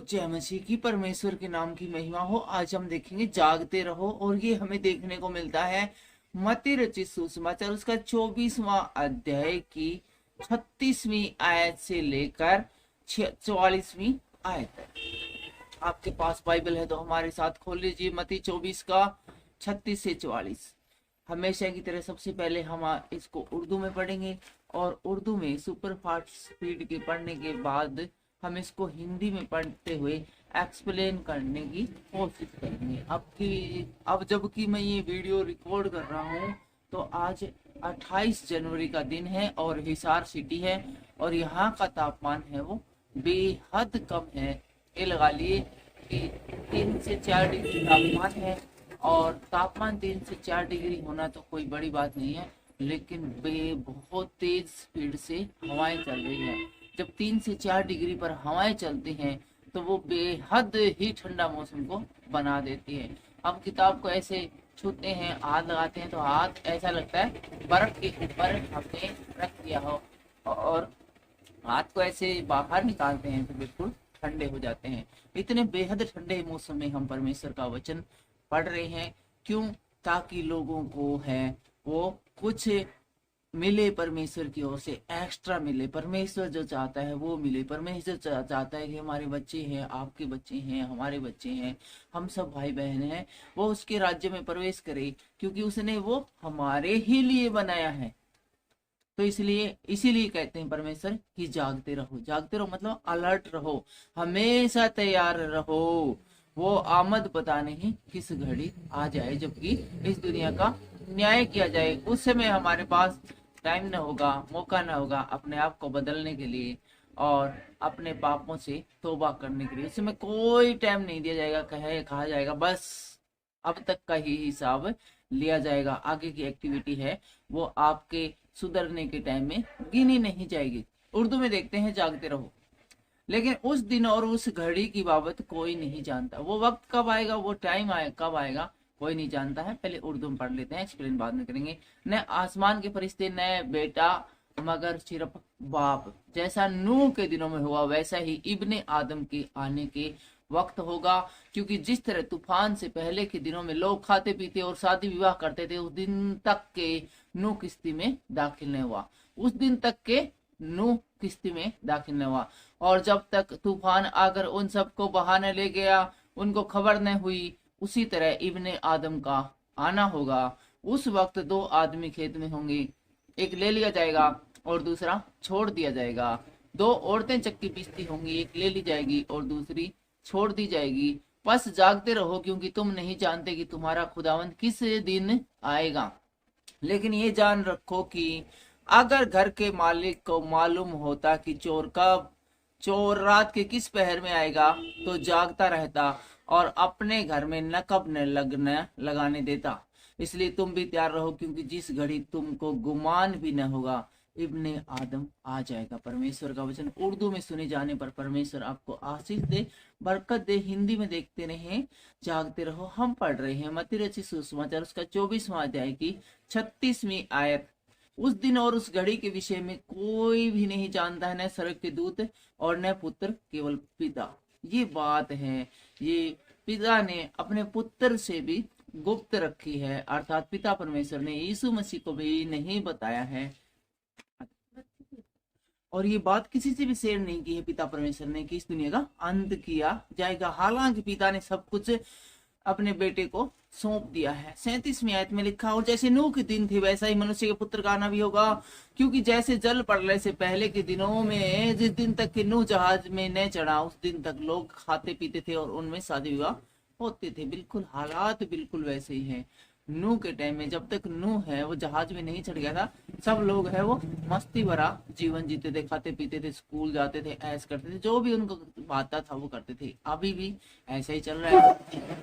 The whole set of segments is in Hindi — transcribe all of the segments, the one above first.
जय मसीह की, परमेश्वर के नाम की महिमा हो। आज हम देखेंगे जागते रहो, और ये हमें देखने को मिलता है मत्ती रचित सुसमाचार उसका 24वां अध्याय की 36वीं आयत से लेकर 44वीं आयत तक। आपके पास बाइबल है तो हमारे साथ खोल लीजिए मत्ती 24 का 36 से 44। हमेशा की तरह सबसे पहले हम इसको उर्दू में पढ़ेंगे, और उर्दू में सुपर फास्ट स्पीड के पढ़ने के बाद हम इसको हिंदी में पढ़ते हुए एक्सप्लेन करने की कोशिश करेंगे। अब जबकि मैं ये वीडियो रिकॉर्ड कर रहा हूँ तो आज 28 जनवरी का दिन है और हिसार सिटी है, और यहाँ का तापमान है वो बेहद कम है। ये लगा लिए कि 3 से 4 डिग्री तापमान है, और तापमान 3 से 4 डिग्री होना तो कोई बड़ी बात नहीं है, लेकिन बहुत तेज स्पीड से हवाएं चल रही है। जब 3 से 4 डिग्री पर हवाएं चलती हैं तो वो बेहद ही ठंडा मौसम को बना देती है। हम किताब को ऐसे छूते हैं, हाथ लगाते हैं तो हाथ ऐसा लगता है बर्फ के ऊपर हमने रख दिया हो, और हाथ को ऐसे बाहर निकालते हैं तो बिल्कुल ठंडे हो जाते हैं। इतने बेहद ठंडे मौसम में हम परमेश्वर का वचन पढ़ रहे हैं। क्यों? ताकि लोगों को है वो कुछ मिले, परमेश्वर की ओर से एक्स्ट्रा मिले। परमेश्वर जो चाहता है वो मिले। परमेश्वर चाहता है कि हमारे बच्चे हैं, आपके बच्चे हैं, हमारे बच्चे हैं, हम सब भाई बहन हैं, वो उसके राज्य में प्रवेश करे, क्योंकि उसने वो हमारे ही लिए बनाया है। तो इसीलिए कहते हैं परमेश्वर कि जागते रहो। जागते रहो मतलब अलर्ट रहो, हमेशा तैयार रहो। वो आमद पता नहीं किस घड़ी आ जाए, जबकि इस दुनिया का न्याय किया जाए। उस समय हमारे पास टाइम न होगा, मौका न होगा अपने आप को बदलने के लिए और अपने पापों से तौबा करने के लिए। उस समय कोई टाइम नहीं दिया जाएगा, कहा जाएगा बस अब तक का ही हिसाब लिया जाएगा। आगे की एक्टिविटी है वो आपके सुधरने के टाइम में गिनी नहीं जाएगी। उर्दू में देखते हैं जागते रहो। लेकिन उस दिन और उस घड़ी की बाबत कोई नहीं जानता। वो वक्त कब आएगा, वो टाइम कब आएगा, कोई नहीं जानता है। पहले उर्दू में पढ़ लेते हैं, एक्सप्लेन बाद में करेंगे। न आसमान के फरिश्ते, न बेटा, मगर सिर्फ बाप। जैसा नूह के दिनों में हुआ वैसा ही इब्ने आदम के आने के वक्त होगा। क्योंकि जिस तरह तूफान से पहले के दिनों में लोग खाते पीते और शादी विवाह करते थे, उस दिन तक के नूह किस्ती में दाखिल नहीं हुआ। उस दिन तक के नूह किस्ती में दाखिल नहीं हुआ, और जब तक तूफान आकर उन सबको बहाने ले गया, उनको खबर न हुई, उसी तरह इब्ने आदम का आना होगा। उस वक्त 2 आदमी खेत में होंगे, एक ले लिया जाएगा और दूसरा छोड़ दिया जाएगा। 2 औरतें चक्की पीसती होंगी, एक ले ली जाएगी और दूसरी छोड़ दी जाएगी। बस जागते रहो, क्योंकि तुम नहीं जानते कि तुम्हारा खुदावंद किस दिन आएगा। लेकिन ये जान रखो कि अगर घर के मालिक को मालूम होता कि चोर रात के किस पहर में आएगा, तो जागता रहता और अपने घर में नकब न लगाने देता। इसलिए तुम भी तैयार रहो, क्योंकि जिस घड़ी तुमको गुमान भी न होगा, इब्ने आदम आ जाएगा। परमेश्वर का वचन उर्दू में सुने जाने पर परमेश्वर आपको आशीष दे, बरकत दे। हिंदी में देखते रहे, जागते रहो। हम पढ़ रहे हैं मत्ती रचित सुसमाचार उसका 24वां अध्याय की 36वीं आयत। उस दिन और उस घड़ी के विषय में कोई भी नहीं जानता है, न स्वर्ग के दूत और न पुत्र, केवल पिता। ये बात है, ये पिता ने अपने पुत्र से भी गुप्त रखी है, अर्थात पिता परमेश्वर ने यीशु मसीह को भी नहीं बताया है, और ये बात किसी से भी शेयर नहीं की है पिता परमेश्वर ने कि इस दुनिया का अंत किया जाएगा। हालांकि पिता ने सब कुछ अपने बेटे को सौंप दिया है। 37वीं आयत में लिखा, और जैसे नूह के दिन थे वैसा ही मनुष्य के पुत्र का आना भी होगा। क्योंकि जैसे जल प्रलय से पहले के दिनों में, जिस दिन तक के नूह जहाज में न चढ़ा, उस दिन तक लोग खाते पीते थे और उनमें शादी विवाह होते थे। बिल्कुल हालात बिल्कुल वैसे ही है। नूह के टाइम में जब तक नूह है वो जहाज में नहीं चढ़ गया था, सब लोग है वो मस्ती भरा जीवन जीते थे, खाते पीते थे, स्कूल जाते थे, ऐश करते थे, जो भी उनको आता था वो करते थे। अभी भी ऐसा ही चल रहा है।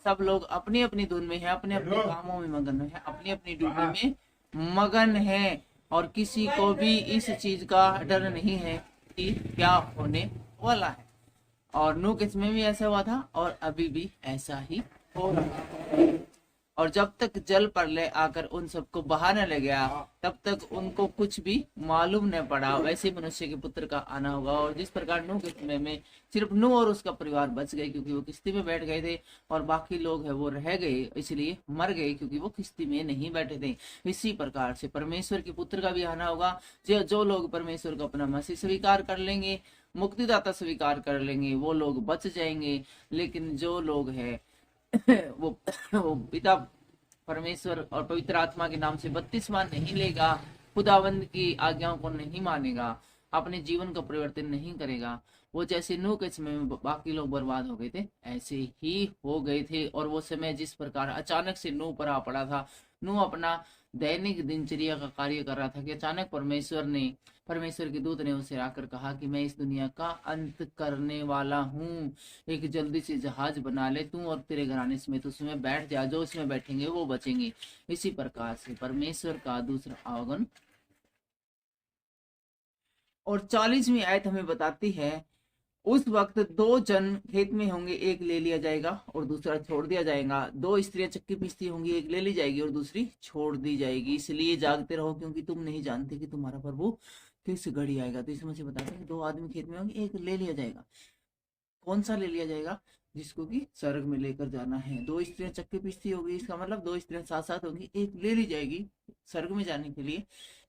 सब लोग अपनी अपनी धुन में है, अपने अपने कामों में मगन है, अपनी अपनी ड्यूटी में मगन है, और किसी को भी इस चीज का डर नहीं है कि क्या होने वाला है। और नूह के समय भी ऐसा हुआ था और अभी भी ऐसा ही हो रहा है। और जब तक जल प्रलय आकर उन सबको बहा न ले गया, तब तक उनको कुछ भी मालूम न पड़ा। वैसे मनुष्य के पुत्र का आना होगा। और जिस प्रकार नूह के समय में सिर्फ नूह और उसका परिवार बच गए, क्योंकि वो किश्ती में बैठ गए थे, और बाकी लोग है वो रह गए, इसलिए मर गए क्योंकि वो किश्ती में नहीं बैठे थे। इसी प्रकार से परमेश्वर के पुत्र का भी आना होगा। जो लोग परमेश्वर को अपना मसीह स्वीकार कर लेंगे, मुक्तिदाता स्वीकार कर लेंगे, वो लोग बच जाएंगे। लेकिन जो लोग है वो पिता परमेश्वर और पवित्र आत्मा के नाम से बपतिस्मा नहीं लेगा, खुदावंद की आज्ञाओं को नहीं मानेगा, अपने जीवन का परिवर्तन नहीं करेगा, वो जैसे नूह के समय में बाकी लोग बर्बाद हो गए थे, ऐसे ही हो गए थे। और वो समय जिस प्रकार अचानक से नूह पर आ पड़ा था, नूह अपना दैनिक दिनचर्या का कार्य कर रहा था कि अचानक परमेश्वर के दूत ने उसे आकर कहा कि मैं इस दुनिया का अंत करने वाला हूँ, एक जल्दी से जहाज बना ले तू और तेरे घराने समेत उसमें बैठ जा, जो उसमें बैठेंगे वो बचेंगे। इसी प्रकार से परमेश्वर का दूसरा आगमन। और 40वीं आयत हमें बताती है, उस वक्त दो जन खेत में होंगे, एक ले लिया जाएगा और दूसरा छोड़ दिया जाएगा। दो स्त्रियां चक्की पीसती होंगी, एक ले ली जाएगी और दूसरी छोड़ दी जाएगी। इसलिए जागते रहो, क्योंकि तुम नहीं जानते कि तुम्हारा प्रभु किस घड़ी आएगा। तो इसमें से बताते हैं, दो आदमी खेत में होंगे, एक ले लिया जाएगा। कौन सा ले लिया जाएगा? जिसको कि स्वर्ग में लेकर जाना है। दो स्त्रियां चक्की पीसती होगी, इसका मतलब दो स्त्रियां साथ साथ होंगी, एक ले ली जाएगी स्वर्ग में जाने के लिए,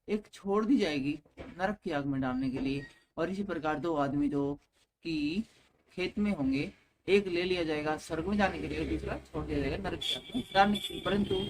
एक छोड़ दी जाएगी नरक की आग में डालने के लिए। और इसी प्रकार दो आदमी दो कि खेत में होंगे, एक ले लिया जाएगा स्वर्ग में जाने के लिए, दूसरा छोड़ दिया जाएगा नरक की आग में डालने के लिए। परंतु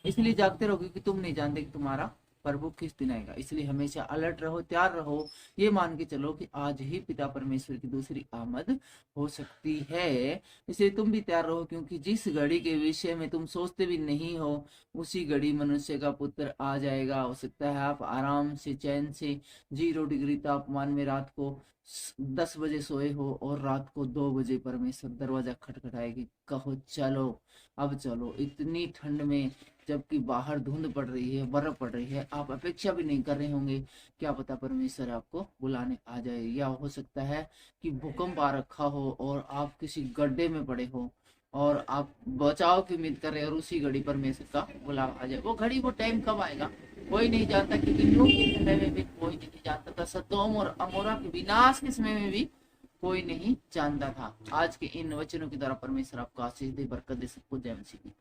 इसलिए जागते रहोगे कि तुम नहीं जानते कि तुम्हारा प्रभु किस दिन आएगा। इसलिए हमेशा अलर्ट रहो, तैयार रहो, ये मान के चलो कि आज ही पिता परमेश्वर की दूसरी आमद हो सकती है। इसलिए तुम भी तैयार रहो, क्योंकि जिस घड़ी के विषय में तुम सोचते भी नहीं हो, उसी घड़ी मनुष्य का पुत्र आ जाएगा। हो सकता है आप आराम से चैन से 0 डिग्री तापमान में रात को 10 बजे सोए हो और रात को 2 बजे परमेश्वर दरवाजा खटखटाएगी, कहो चलो अब चलो। इतनी ठंड में, जबकि बाहर धुंध पड़ रही है, बर्फ पड़ रही है, आप अपेक्षा भी नहीं कर रहे होंगे, क्या पता परमेश्वर आपको बुलाने आ जाए। या हो सकता है कि भूकंप आ रखा हो और आप किसी गड्ढे में पड़े हो और आप बचाव की उम्मीद कर रहे हैं, और उसी घड़ी परमेश्वर का बुलावा आ जाए। वो घड़ी, वो टाइम कब आएगा कोई नहीं जानता, क्योंकि नूह के समय में भी कोई नहीं जानता था, सदोम और अमोरा के विनाश के समय में भी कोई नहीं जानता था। आज के इन वचनों के द्वारा परमेश्वर आपको आशीष दे, बरकत दे। सबको जय मसीह की।